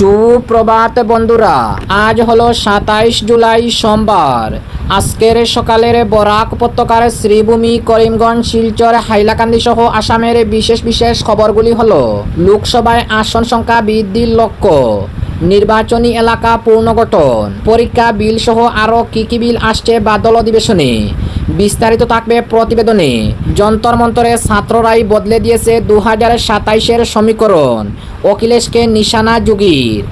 সুপ্রভাত বন্ধুরা, আজ হলো 27 জুলাই সোমবার। আজকের সকালের বরাক উপত্যকার শ্রীভূমি, করিমগঞ্জ, শিলচর, হাইলাকান্দি সহ আসামের বিশেষ বিশেষ খবরগুলি হলো: লোকসভায় আসন সংখ্যা বৃদ্ধির লক্ষ্য, নির্বাচনী এলাকা পুনর্গঠন, পরীক্ষা বিল সহ আরও কি বিল আসছে বাদল অধিবেশনে, বিস্তারিত থাকবে প্রতিবেদনে। যন্তর মন্তরে ছাত্ররাই বদলে দিয়েছে 2027-এর সমীকরণ, অখিলেশকে নিশানা যোগীর।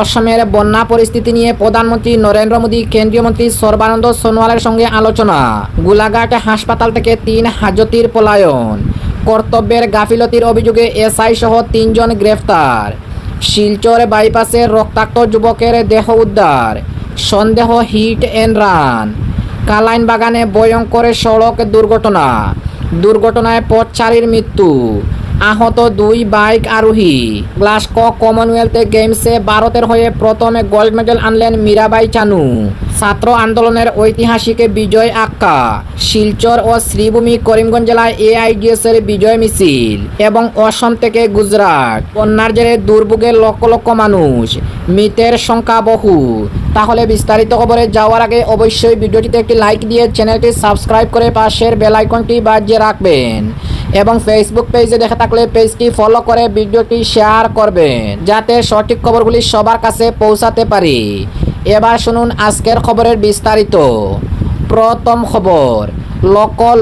অসমের বন্যা পরিস্থিতি নিয়ে প্রধানমন্ত্রী নরেন্দ্র মোদী, কেন্দ্রীয় মন্ত্রী সর্বানন্দ সোনোয়ালের সঙ্গে আলোচনা। গোলাঘাট হাসপাতাল থেকে 3 হাজতির পলায়ন, কর্তব্যের গাফিলতির অভিযোগে এসআই সহ 3 জন গ্রেফতার। শিলচর বাইপাসে রক্তাক্ত যুবকের দেহ উদ্ধার, সন্দেহ হিট অ্যান্ড রান। কালাইন বাগানে ভয়ঙ্কর সড়ক দুর্ঘটনায় পথচারীর মৃত্যু, আহত 2 বাইক আরোহী। গ্লাসকো কমনওয়েলথ গেমসে ভারতের হয়ে প্রথম গোল্ড মেডেল আনলেন মীরাবাই চানু। ছাত্র আন্দোলনের ঐতিহাসিক বিজয় আক্কা। শিলচর ও শ্রীভূমি, করিমগঞ্জ জেলায় এআইডিএসের বিজয় মিছিল। এবং অসম থেকে গুজরাট, বন্যার জেরে দুর্ভোগে লক্ষ লক্ষ মানুষ, মৃতের সংখ্যা বহু। তাহলে বিস্তারিত খবরে যাওয়ার আগে অবশ্যই ভিডিওটিতে একটি লাইক দিয়ে চ্যানেলটি সাবস্ক্রাইব করে পাশের বেল আইকনটি বাজিয়ে রাখবেন এবং ফেসবুক পেজে দেখে থাকলে পেজটি ফলো করে ভিডিওটি শেয়ার করবেন, যাতে সঠিক খবরগুলি সবার কাছে পৌঁছাতে পারি। এবার শুনুন আজকের খবরের বিস্তারিত। প্রথম খবর,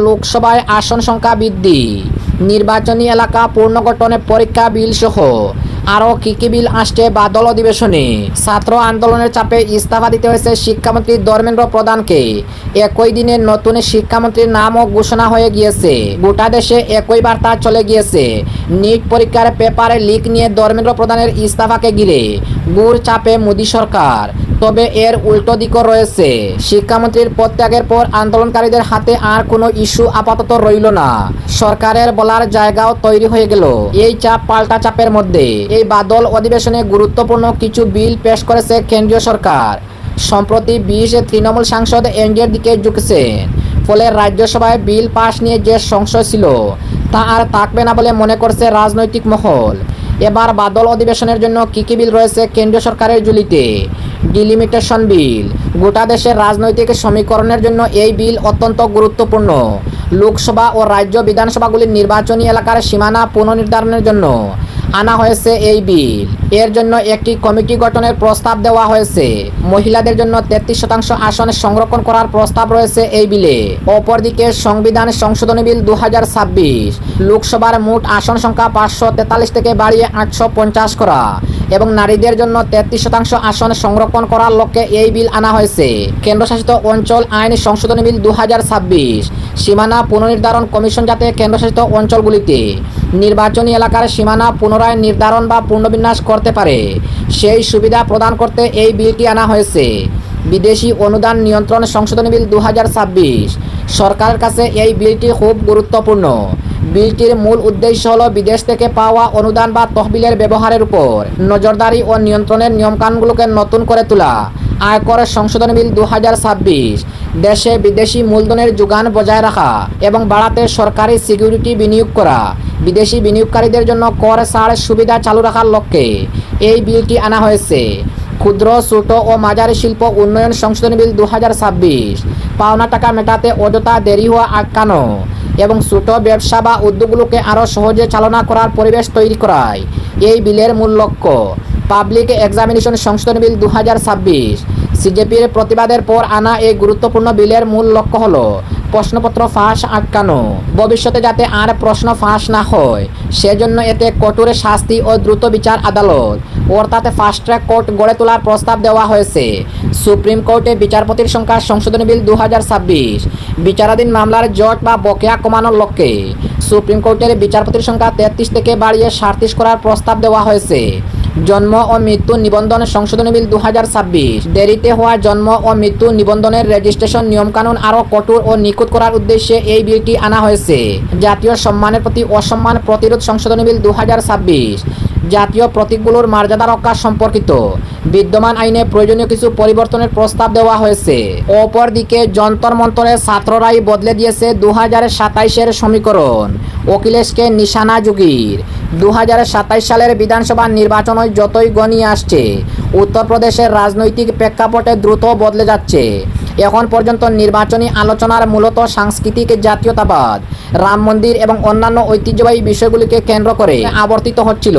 লোকসভায় আসন সংখ্যা বৃদ্ধি, নির্বাচনী এলাকা পুনর্গঠনে, পরীক্ষা বিল সহ আরও কি বিল আসছে বাদল অধিবেশনে। ছাত্র আন্দোলনের চাপে ইস্তফা দিতে হয়েছে শিক্ষামন্ত্রী ধর্মেন্দ্র প্রধানকে। একই দিনে নতুন শিক্ষামন্ত্রীর নামও ঘোষণা হয়ে গিয়েছে। গোটা দেশে একই বার্তা চলে গিয়েছে। নিট পরীক্ষার পেপারে লিক নিয়ে ধর্মেন্দ্র প্রধানের ইস্তফাকে ঘিরে গুড় চাপে মোদী সরকার। তবে এর উল্টো দিকও রয়েছে। শিক্ষামন্ত্রীর পদত্যাগের পর আন্দোলনকারীদের হাতে আর কোনো ইস্যু আপাতত রইল না। সরকারের বলার জায়গাও তৈরি হয়ে গেল। এই চাপ পাল্টা চাপের মধ্যে এই বাদল অধিবেশনে গুরুত্বপূর্ণ কিছু বিল পেশ করেছে কেন্দ্রীয় সরকার। সম্প্রতি 20 তৃণমূল সাংসদ এনডিএর দিকে ঝুঁকছেন। ফলে রাজ্যসভায় বিল পাশ নিয়ে যে সংশয় ছিল তা আর থাকবে না বলে মনে করছে রাজনৈতিক মহল। এবার বাদল অধিবেশনের জন্য কি বিল রয়েছে কেন্দ্রীয় সরকারের ঝুলিতে? ডিলিমিটেশন বিল। গোটা দেশের রাজনৈতিক সমীকরণের জন্য এই বিল অত্যন্ত গুরুত্বপূর্ণ। লোকসভা ও রাজ্য বিধানসভাগুলির নির্বাচনী এলাকার সীমানা পুনর্নির্ধারণের জন্য আনা হয়েছে এই বিল। এর জন্য একটি কমিটি গঠনের প্রস্তাব দেওয়া হয়েছে। মহিলাদের জন্য 33% আসন সংরক্ষণ করার প্রস্তাব রয়েছে এই বিলে। অপরদিকে সংবিধান সংশোধনী বিল 2026 লোকসভার মোট আসন সংখ্যা 543 থেকে বাড়িয়ে 850 করা এবং নারীদের জন্য 33% আসন সংরক্ষণ করার লক্ষ্যে এই বিল আনা হয়েছে। কেন্দ্রশাসিত অঞ্চল আইন সংশোধনী বিল 2026 সীমানা পুনর্নির্ধারণ কমিশন যাতে কেন্দ্রশাসিত অঞ্চলগুলিতে নির্বাচনী এলাকার সীমানা পুনরায় নির্ধারণ বা পুনর্বিন্যাস করতে পারে সেই সুবিধা প্রদান করতে এই বিলটি আনা হয়েছে। বিদেশি অনুদান নিয়ন্ত্রণ সংশোধনী বিল 2026 সরকারের কাছে এই বিলটি খুব গুরুত্বপূর্ণ। বিলটির মূল উদ্দেশ্য হল বিদেশ থেকে পাওয়া অনুদান বা তহবিলের ব্যবহারের উপর নজরদারি ও নিয়ন্ত্রণের নিয়মকানুনগুলোকে নতুন করে তোলা। আয়কর সংশোধনী বিল 2026 দেশে বিদেশি মূলধনের যোগান বজায় রাখা এবং বাড়াতে সরকারি সিকিউরিটি বিনিয়োগ করা। বিদেশি বিনিয়োগকারীদের জন্য কর ছাড় সুবিধা চালু রাখার লক্ষ্যে এই বিলটি আনা হয়েছে। ক্ষুদ্র, ছোট ও মাঝারি শিল্প উন্নয়ন সংশোধনী বিল 2026 পাওনা টাকা মেটাতে অযথা দেরি হওয়া আটকানো এবং ছোট ব্যবসা বা উদ্যোগগুলোকে আরও সহজে চালনা করার পরিবেশ তৈরি করাই এই বিলের মূল লক্ষ্য। পাবলিক এক্সামিনেশন সংশোধনী বিল 2026 সিজেপির প্রতিবাদের পর আনা এই গুরুত্বপূর্ণ বিলের মূল লক্ষ্য হল প্রশ্নপত্র ফাঁস আটকানো। ভবিষ্যতে যাতে আর প্রশ্ন ফাঁস না হয় সেজন্য এতে কঠোর শাস্তি ও দ্রুত বিচার আদালত অর্থাৎ ফাস্ট ট্র্যাক কোর্ট গড়ে তোলার প্রস্তাব দেওয়া হয়েছে। সুপ্রিম কোর্টে বিচারপতির সংখ্যা সংশোধনী বিল 2026 বিচারাধীন মামলার জট বা বকেয়া কমানোর লক্ষ্যে সুপ্রিম কোর্টের বিচারপতির সংখ্যা 33 থেকে বাড়িয়ে 37 করার প্রস্তাব দেওয়া হয়েছে। জন্ম ও মৃত্যু নিবন্ধন সংশোধনী বিল 2026 দেরিতে হওয়া জন্ম ও মৃত্যু নিবন্ধনের রেজিস্ট্রেশন নিয়মকানুন আরও কঠোর ও নিখুঁত করার উদ্দেশ্যে এই বিলটি আনা হয়েছে। জাতীয় সম্মানের প্রতি অসম্মান প্রতিরোধ সংশোধনী বিল 2026 জাতীয় প্রতীকগুলোর মর্যাদা রক্ষা সম্পর্কিত বিদ্যমান আইনে প্রয়োজনীয় কিছু পরিবর্তনের প্রস্তাব দেওয়া হয়েছে। অপরদিকে যন্তর মন্তরে ছাত্ররাই বদলে দিয়েছে 2027-এর সমীকরণ। অখিলেশকে নিশানা যোগীর। 2027 সালের বিধানসভা নির্বাচন যতই গনিয়ে আসছে, উত্তরপ্রদেশের রাজনৈতিক প্রেক্ষাপটে দ্রুত বদলে যাচ্ছে। এখন পর্যন্ত নির্বাচনী আলোচনার মূলত সাংস্কৃতিক জাতীয়তাবাদ, রাম মন্দির এবং অন্যান্য ঐতিহ্যবাহী বিষয়গুলিকে কেন্দ্র করে আবর্তিত হচ্ছিল,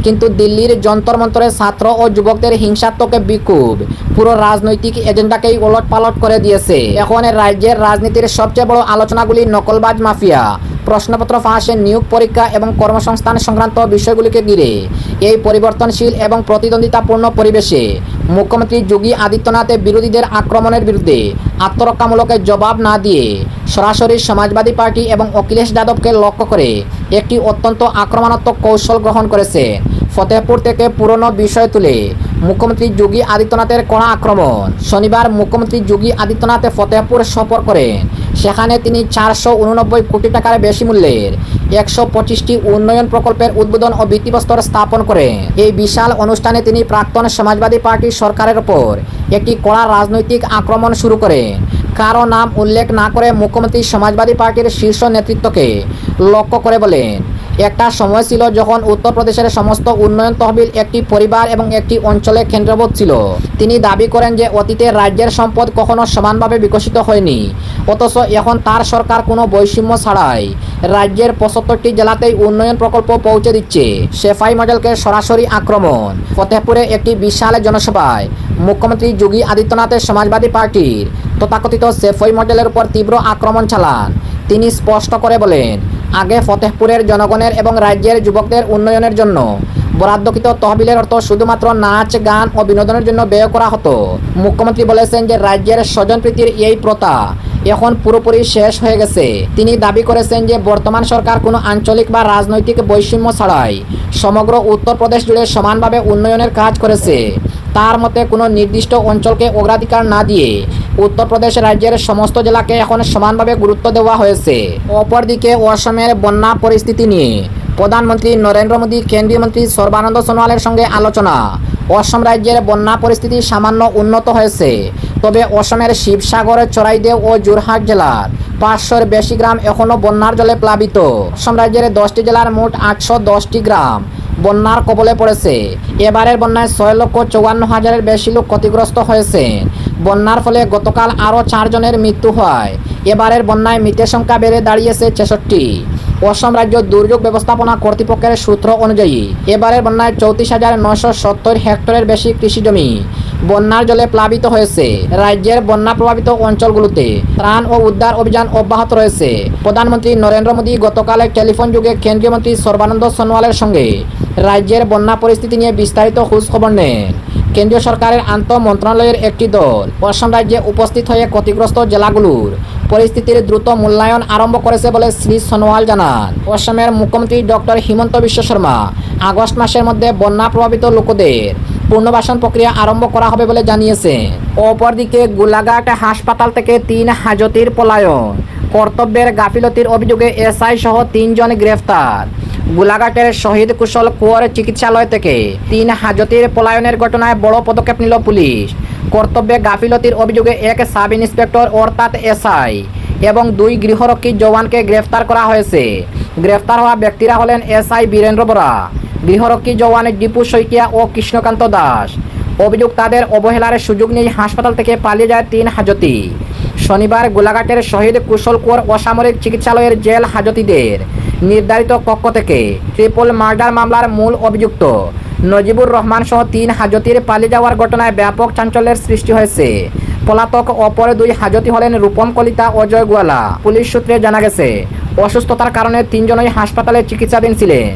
কিন্তু দিল্লির যন্তর মন্তরে ছাত্র ও যুবকদের হিংসাত্মক বিক্ষোভ পুরো রাজনৈতিক এজেন্ডাকেই ওলটপালট করে দিয়েছে। এখন রাজ্যের রাজনীতির সবচেয়ে বড় আলোচনাগুলি নকলবাজ মাফিয়া, প্রশ্নপত্র ফাঁসের নিয়োগ পরীক্ষা এবং কর্মসংস্থান সংক্রান্ত বিষয়গুলিকে ঘিরে। এই পরিবর্তনশীল এবং প্রতিদ্বন্দ্বিতাপূর্ণ পরিবেশে মুখ্যমন্ত্রী যোগী আদিত্যনাথ বিরোধীদের আক্রমণের বিরুদ্ধে আত্মরক্ষামূলক জবাব না দিয়ে সরাসরি সমাজবাদী পার্টি এবং অখিলেশ যাদবকে লক্ষ্য করে একটি অত্যন্ত আক্রমণাত্মক কৌশল গ্রহণ করেছে। ফতেহপুর থেকে পুরনো বিষয় তুলে মুখ্যমন্ত্রী যোগী আদিত্যনাথের কড়া আক্রমণ। শনিবার মুখ্যমন্ত্রী যোগী আদিত্যনাথ ফতেহপুর সফর করেন। সেখানে তিনি 489 কোটি টাকার বেশি মূল্যের 125টি উন্নয়ন প্রকল্পের উদ্বোধন ও ভিত্তিপ্রস্তর স্থাপন করেন। এই বিশাল অনুষ্ঠানে তিনি প্রাক্তন সমাজবাদী পার্টি সরকারের ওপর একটি কড়া রাজনৈতিক আক্রমণ শুরু করেন। কারো নাম উল্লেখ না করে মুখ্যমন্ত্রী সমাজবাদী পার্টির শীর্ষ নেতৃত্বকে লক্ষ্য করে বলেন, একটা সময় ছিল যখন উত্তরপ্রদেশের সমস্ত উন্নয়ন তহবিল একটি পরিবার এবং একটি অঞ্চলে কেন্দ্রীভূত ছিল। তিনি দাবি করেন যে অতীতে রাজ্যের সম্পদ কখনো সমানভাবে বিকশিত হয়নি, অথচ এখন তার সরকার কোনো বৈষম্য ছাড়াই রাজ্যের 75টি জেলাতেই উন্নয়ন প্রকল্প পৌঁছে দিচ্ছে। সেফাই মডেলকে সরাসরি আক্রমণ। ফতেহপুরে একটি বিশাল জনসভায় মুখ্যমন্ত্রী যোগী আদিত্যনাথের সমাজবাদী পার্টির তথাকথিত সেফাই মডেলের উপর তীব্র আক্রমণ চালান। তিনি স্পষ্ট করে বলেন, আগে ফতেহপুরের জনগণের এবং রাজ্যের যুবকদের উন্নয়নের জন্য বরাদ্দকৃত তহবিলের অর্থ শুধুমাত্র নাচ, গান ও বিনোদনের জন্য ব্যয় করা হতো। মুখ্যমন্ত্রী বলেছেন যে রাজ্যের স্বজনপ্রীতির এই প্রথা এখন পুরোপুরি শেষ হয়ে গেছে। তিনি দাবি করেছেন যে বর্তমান সরকার কোনো আঞ্চলিক বা রাজনৈতিক বৈষম্য ছাড়াই সমগ্র উত্তরপ্রদেশ জুড়ে সমানভাবে উন্নয়নের কাজ করেছে। তার মতে কোনো নির্দিষ্ট অঞ্চলকে অগ্রাধিকার না দিয়ে উত্তরপ্রদেশ রাজ্যের সমস্ত জেলাকে এখন সমানভাবে গুরুত্ব দেওয়া হয়েছে। অপরদিকে অসমের বন্যা পরিস্থিতি নিয়ে প্রধানমন্ত্রী নরেন্দ্র মোদী কেন্দ্রীয় মন্ত্রী সর্বানন্দ সোনোয়ালের সঙ্গে আলোচনা। অসম রাজ্যের বন্যা পরিস্থিতি সামান্য উন্নত হয়েছে, তবে অসমের শিবসাগর, চরাইদেও ও যোরহাট জেলার 500-র বেশি গ্রাম এখনও বন্যার জলে প্লাবিত। অসম রাজ্যের 10টি জেলার মোট 810টি গ্রাম বন্যার কবলে পড়েছে। এবারের বন্যায় 6,54,000-এর বেশি লোক ক্ষতিগ্রস্ত হয়েছেন। বন্যার ফলে গতকাল আরও 4 জনের মৃত্যু হয়। এবারের বন্যায় মৃতের সংখ্যা বেড়ে দাঁড়িয়েছে 66। অসম রাজ্য দুর্যোগ ব্যবস্থাপনা কর্তৃপক্ষের সূত্র অনুযায়ী এবারের বন্যায় 34,970 হেক্টরের বেশি কৃষিজমি বন্যার জলে প্লাবিত হয়েছে। রাজ্যের বন্যা প্রভাবিত অঞ্চলগুলোতে ত্রাণ ও উদ্ধার অভিযান অব্যাহত রয়েছে। প্রধানমন্ত্রী নরেন্দ্র মোদী গতকাল টেলিফোন যুগে কেন্দ্রীয় মন্ত্রী সর্বানন্দ সোনোয়ালের সঙ্গে রাজ্যের বন্যা পরিস্থিতি নিয়ে বিস্তারিত খোঁজ খবর নেন। কেন্দ্রীয় সরকারের আন্তঃ মন্ত্রণালয়ের একটি দল অসম রাজ্যে উপস্থিত হয়ে ক্ষতিগ্রস্ত জেলাগুলোর পরিস্থিতির দ্রুত মূল্যায়ন আরম্ভ করেছে বলে শ্রী সোনোয়াল জানান। অসমের মুখ্যমন্ত্রী ডক্টর হিমন্ত বিশ্ব শর্মা আগস্ট মাসের মধ্যে বন্যা প্রভাবিত লোকদের পুনর্বাসন প্রক্রিয়া আরম্ভ করা হবে বলে জানিয়েছেন। অপরদিকে গোলাঘাট হাসপাতাল থেকে 3 হাজতির পলায়ন। কর্তব্যের গাফিলতির অভিযোগে এসআই সহ 3 জন গ্রেফতার। গোলাঘাটের শহীদ কুশল কুঁওর চিকিৎসালয় থেকে 3 হাজতির পলায়নের ঘটনায় বড় পদক্ষেপ নিল পুলিশ। কর্তব্যে গাফিলতির অভিযোগে এক সাব ইন্সপেক্টর অর্থাৎ এসআই এবং 2 গৃহরক্ষী জওয়ানকে গ্রেফতার করা হয়েছে। গ্রেফতার হওয়া ব্যক্তিরা হলেন এসআই বীরেন্দ্র বরা, গৃহরক্ষী জওয়ান দীপু শইকিয়া ও কৃষ্ণকান্ত দাস। অভিযোগ, তাদের অবহেলার সুযোগ নিয়ে হাসপাতাল থেকে পালিয়ে যায় 3 হাজতি। শনিবার গোলাঘাটের শহীদ কুশল কুঁওর অসামরিক চিকিৎসালয়ের জেল হাজতিদের নির্ধারিত কক্ষ থেকে ট্রিপল মার্ডার মামলার মূল অভিযুক্ত নজিবুর রহমান সহ 3 হাজতির পালিয়ে যাওয়ার ঘটনায় ব্যাপক চাঞ্চল্যের সৃষ্টি হয়েছে। পলাতক অপর 2 হাজতি হলেন রূপম কলিতা ও জয় গোয়ালা। পুলিশ সূত্রে জানা গেছে, অসুস্থতার কারণে 3 জনই হাসপাতালে চিকিৎসাধীন ছিলেন।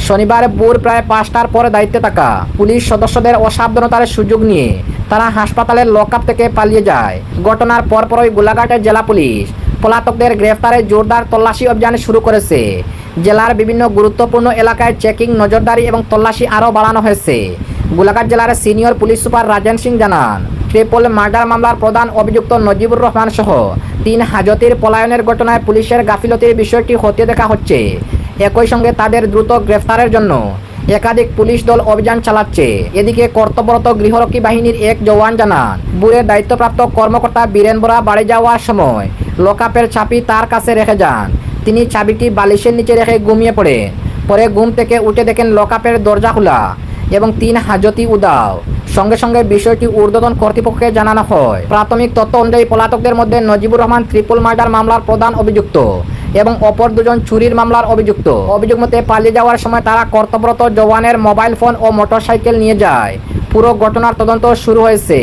শনিবার ভোর প্রায় 5টার পর দায়িত্বে থাকা পুলিশ সদস্যদের অসাবধানতার সুযোগ নিয়ে তারা হাসপাতালের লকআপ থেকে পালিয়ে যায়। ঘটনার পরপরই গোলাঘাটের জেলা পুলিশ পলাতকদের গ্রেফতারে জোরদার তল্লাশি অভিযান শুরু করেছে। জেলার বিভিন্ন গুরুত্বপূর্ণ এলাকায় চেকিং, নজরদারি এবং তল্লাশি আরও বাড়ানো হয়েছে। গোলাঘাট জেলার senior police super Rajen Singh জানান, ট্রিপল মার্ডার মামলার প্রধান অভিযুক্ত নজিবুর রহমান সহ 3 হাজতির পলায়নের ঘটনায় পুলিশের গাফিলতির বিষয়টি খতিয়ে দেখা হচ্ছে। একই সঙ্গে তাদের দ্রুত গ্রেফতারের জন্য একাধিক পুলিশ দল অভিযান চালাচ্ছে। এদিকে কর্তব্যরত গৃহরক্ষী বাহিনীর এক জওয়ান জানান, বুয়ের দায়িত্বপ্রাপ্ত কর্মকর্তা বীরেন বরা বাড়ি যাওয়ার সময় লকআপের চাবি তার কাছে রেখে যান। তিনি চাবিটি বালিশের নিচে রেখে ঘুমিয়ে পড়েন। পরে ঘুম থেকে উঠে দেখেন লকআপের দরজা খোলা এবং 3 হাজতি উধাও। সঙ্গে সঙ্গে বিষয়টি ঊর্ধ্বতন কর্তৃপক্ষকে জানানো হয়। প্রাথমিক তথ্য অনুযায়ী পলাতকদের মধ্যে নজিবুর রহমান ট্রিপল মার্ডার মামলার প্রধান অভিযুক্ত এবং অপর দুজন চুরির মামলার অভিযুক্ত। অভিযোগ মতে পালিয়ে যাওয়ার সময় তারা কর্তব্যরত জওয়ানের মোবাইল ফোন ও মোটরসাইকেল নিয়ে যায়। পুরো ঘটনার তদন্ত শুরু হয়েছে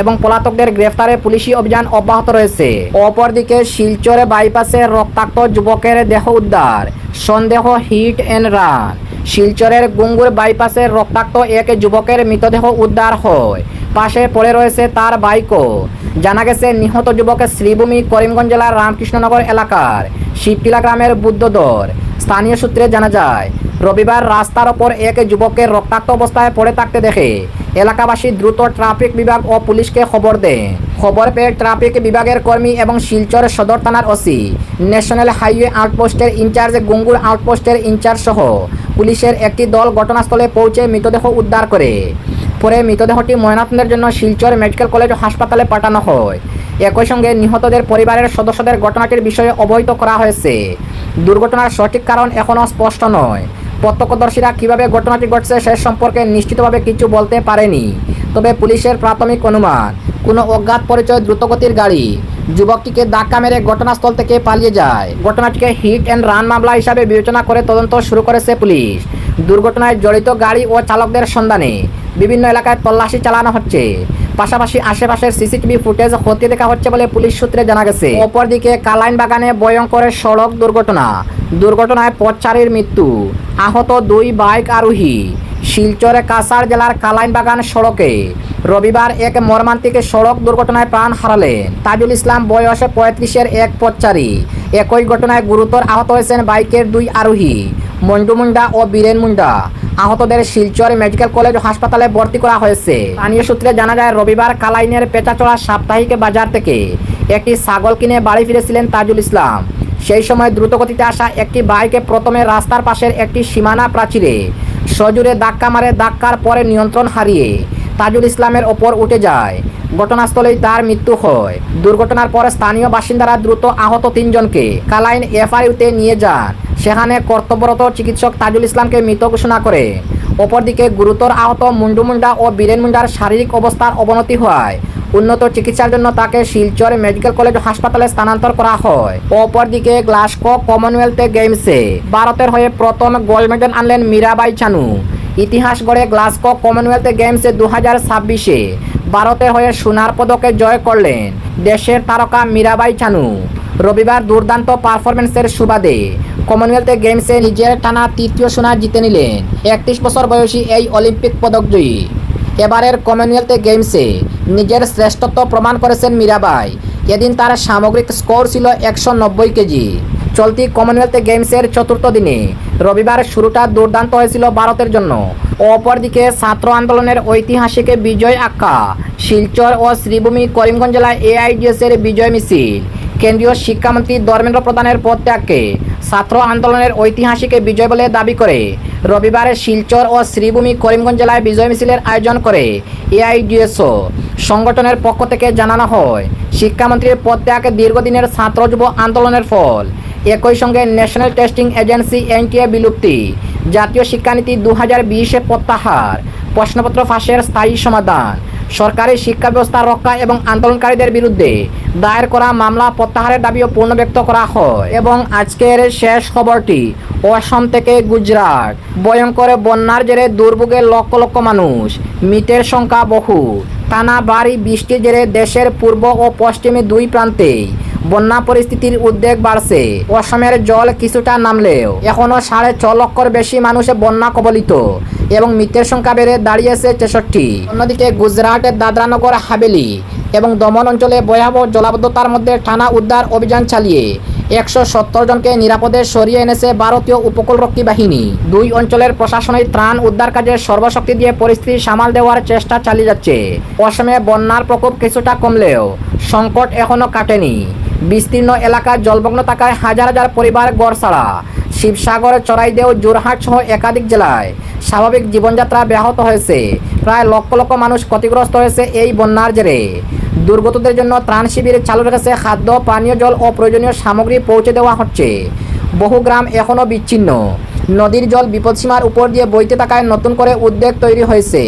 এবং পলাতকদের গ্রেফতারে পুলিশি অভিযান অব্যাহত রয়েছে। অপরদিকে শিলচরে বাইপাসে রক্তাক্ত যুবকের দেহ উদ্ধার, সন্দেহ হিট অ্যান্ড রান। শিলচরের গুঙ্গুর বাইপাসে রক্তাক্ত এক যুবকের মৃতদেহ উদ্ধার হয়। পাশে পড়ে রয়েছে তার বাইকও। জানা গেছে নিহত যুবক শ্রীভূমি করিমগঞ্জ জেলার রামকৃষ্ণনগর এলাকার শিবটিলা গ্রামের বুদ্ধদর। স্থানীয় সূত্রে জানা যায়, রবিবার রাস্তার ওপর এক যুবককে রক্তাক্ত অবস্থায় পড়ে থাকতে দেখে এলাকাবাসী দ্রুত ট্রাফিক বিভাগ ও পুলিশকে খবর দেন। খবর পেয়ে ট্রাফিক বিভাগের কর্মী এবং শিলচর সদর থানার ওসি, ন্যাশনাল হাইওয়ে আউটপোস্টের ইনচার্জ, গুঙ্গুর আউটপোস্টের ইনচার্জ সহ পুলিশের একটি দল ঘটনাস্থলে পৌঁছে মৃতদেহ উদ্ধার করে। পরে মৃতদেহটি ময়নাতদন্তের জন্য শিলচর মেডিকেল কলেজ হাসপাতালে পাঠানো হয়। একই সঙ্গে নিহতদের পরিবারের সদস্যদের ঘটনাটির বিষয়ে অবহিত করা হয়েছে। দুর্ঘটনার সঠিক কারণ এখনও স্পষ্ট নয়। প্রত্যক্ষদর্শীরা কীভাবে ঘটনাটি ঘটছে সে সম্পর্কে নিশ্চিতভাবে কিছু বলতে পারেনি। তবে পুলিশের প্রাথমিক অনুমান, কোনো অজ্ঞাত পরিচয় দ্রুতগতির গাড়ি যুবকটিকে ধাক্কা মেরে ঘটনাস্থল থেকে পালিয়ে যায়। ঘটনাটিকে হিট অ্যান্ড রান মামলা হিসাবে বিবেচনা করে তদন্ত শুরু করেছে পুলিশ। দুর্ঘটনায় জড়িত গাড়ি ও চালকদের সন্ধানে বিভিন্ন এলাকায় তল্লাশি চালানো হচ্ছে। পাশাপাশি আশেপাশের সিসিটিভি ফুটেজ খতিয়ে দেখা হচ্ছে বলে পুলিশ সূত্রে জানা গেছে। অপরদিকে কালাইন বাগানে ভয়ঙ্কর সড়ক দুর্ঘটনায় পথচারীর মৃত্যু, আহত 2 বাইক আরোহী। শিলচরে কাছাড় জেলার কালাইন বাগান সড়কে রবিবার এক মর্মান্তিক সড়ক দুর্ঘটনায় প্রাণ হারালেন তাজুল ইসলাম, বয়স 35-এর এক পথচারী। একই ঘটনায় গুরুতর আহত হয়েছেন বাইকের 2 আরোহী, মঞ্জু মুন্ডা ও বীরেন মুন্ডা। আহতদের শিলচর মেডিকেল কলেজ হাসপাতালে ভর্তি করা হয়েছে। স্থানীয় সূত্রে জানা যায়, রবিবার কালাইনের পেঁচাচড়া সাপ্তাহিক বাজার থেকে একটি ছাগল কিনে বাড়ি ফিরেছিলেন তাজুল ইসলাম। সেই সময় দ্রুতগতিতে আসা একটি বাইকে প্রথমে রাস্তার পাশের একটি সীমানা প্রাচীরে সজোরে ধাক্কা মারে। ধাক্কার পরে নিয়ন্ত্রণ হারিয়ে তাজুল ইসলামের ওপর উঠে যায়। ঘটনাস্থলেই তার মৃত্যু হয়। দুর্ঘটনার পর স্থানীয় বাসিন্দারা দ্রুত আহত 3 জনকে কালাইন এফআইইউতে নিয়ে যান। সেখানে কর্তব্যরত চিকিৎসক তাজুল ইসলামকে মৃত ঘোষণা করে। অপরদিকে গুরুতর আহত মঞ্জু মুন্ডা ও বীরেন মুন্ডার শারীরিক অবস্থার অবনতি হওয়ায় উন্নত চিকিৎসার জন্য তাকে শিলচর মেডিকেল কলেজ হাসপাতালে স্থানান্তর করা হয়। অপরদিকে গ্লাসকো কমনওয়েলথ গেমসে ভারতের হয়ে প্রথম গোল্ড মেডেল আনলেন মীরাবাই চানু। ইতিহাস গড়ে গ্লাসকো কমনওয়েলথ গেমসে 2026-এ ভারতের হয়ে সোনার পদকে জয় করলেন দেশের তারকা মীরাবাই চানু। রবিবার দুর্দান্ত পারফরমেন্সের সুবাদে কমনওয়েলথ গেমসে নিজের টানা 3য় সোনা জিতে নিলেন 31 বছর বয়সী এই অলিম্পিক পদকজয়ী। এবারের কমনওয়েলথ গেমসে নিজের শ্রেষ্ঠত্ব প্রমাণ করেছেন মীরাবাই। এদিন তার সামগ্রিক স্কোর ছিল 190 কেজি। চলতি কমনওয়েলথ গেমসের 4র্থ দিনে রবিবার শুরুটা দুর্দান্ত হয়েছিল ভারতের জন্য। অপরদিকে ছাত্র আন্দোলনের ঐতিহাসিক বিজয় আখ্যা শিলচর ও শ্রীভূমি করিমগঞ্জ জেলায় এআইডিএসের বিজয় মিছিল। কেন্দ্রীয় শিক্ষামন্ত্রী ধর্মেন্দ্র প্রধানের পদত্যাগকে ছাত্র আন্দোলনের ঐতিহাসিক বিজয় বলে দাবি করে রবিবার শিলচর ও শ্রীভূমি করিমগঞ্জ জেলায় বিজয় মিছিলের আয়োজন করে এআইডিএসও। সংগঠনের পক্ষ থেকে জানানো হয়, শিক্ষামন্ত্রীর পদত্যাগ দীর্ঘদিনের ছাত্র যুব আন্দোলনের ফল। একই সঙ্গে ন্যাশনাল টেস্টিং এজেন্সি এনটিএ বিলুপ্তি, জাতীয় শিক্ষানীতি 2020 প্রত্যাহার, প্রশ্নপত্র ফাঁসের স্থায়ী সমাধান, সরকারি শিক্ষা ব্যবস্থা রক্ষা এবং আন্দোলনকারীদের বিরুদ্ধে দায়ের করা মামলা প্রত্যাহারের দাবিও পুনর্ব্যক্ত করা হয়। এবং আজকের শেষ খবরটি অসম থেকে গুজরাট। ভয়ঙ্কর বন্যার জেরে দুর্ভোগে লক্ষ লক্ষ মানুষ, মৃতের সংখ্যা বহু। টানা ভারী বৃষ্টির জেরে দেশের পূর্ব ও পশ্চিমে 2 প্রান্তেই বন্যা পরিস্থিতির উদ্বেগ বাড়ছে। অসমের জল কিছুটা নামলেও এখনও 6.5 লক্ষর বেশি মানুষ বন্যা কবলিত এবং মৃতের সংখ্যা বেড়ে দাঁড়িয়েছে 63। অন্যদিকে গুজরাটের দাদরানগর হাভেলি এবং দমন অঞ্চলে ভয়াবহ জলাবদ্ধতার মধ্যে টানা উদ্ধার অভিযান চালিয়ে 170 জনকে নিরাপদে সরিয়ে এনেছে ভারতীয় উপকূলরক্ষী বাহিনী। 2 অঞ্চলের প্রশাসনিক ত্রাণ উদ্ধার কাজে সর্বশক্তি দিয়ে পরিস্থিতি সামাল দেওয়ার চেষ্টা চালিয়ে যাচ্ছে। অসমে বন্যার প্রকোপ কিছুটা কমলেও সংকট এখনও কাটেনি। বিস্তীর্ণ এলাকা জলমগ্ন থাকায় হাজার হাজার পরিবার ঘরছাড়া। শিবসাগর, চড়াইদেও, যোরহাট সহ একাধিক জেলায় স্বাভাবিক জীবনযাত্রা ব্যাহত হয়েছে। প্রায় লক্ষ লক্ষ মানুষ ক্ষতিগ্রস্ত হয়েছে এই বন্যার জেরে। দুর্গতদের জন্য ত্রাণ শিবির চালু রেখেছে, খাদ্য, পানীয় জল ও প্রয়োজনীয় সামগ্রী পৌঁছে দেওয়া হচ্ছে। বহু গ্রাম এখনও বিচ্ছিন্ন। নদীর জল বিপদসীমার উপর দিয়ে বইতে থাকায় নতুন করে উদ্বেগ তৈরি হয়েছে।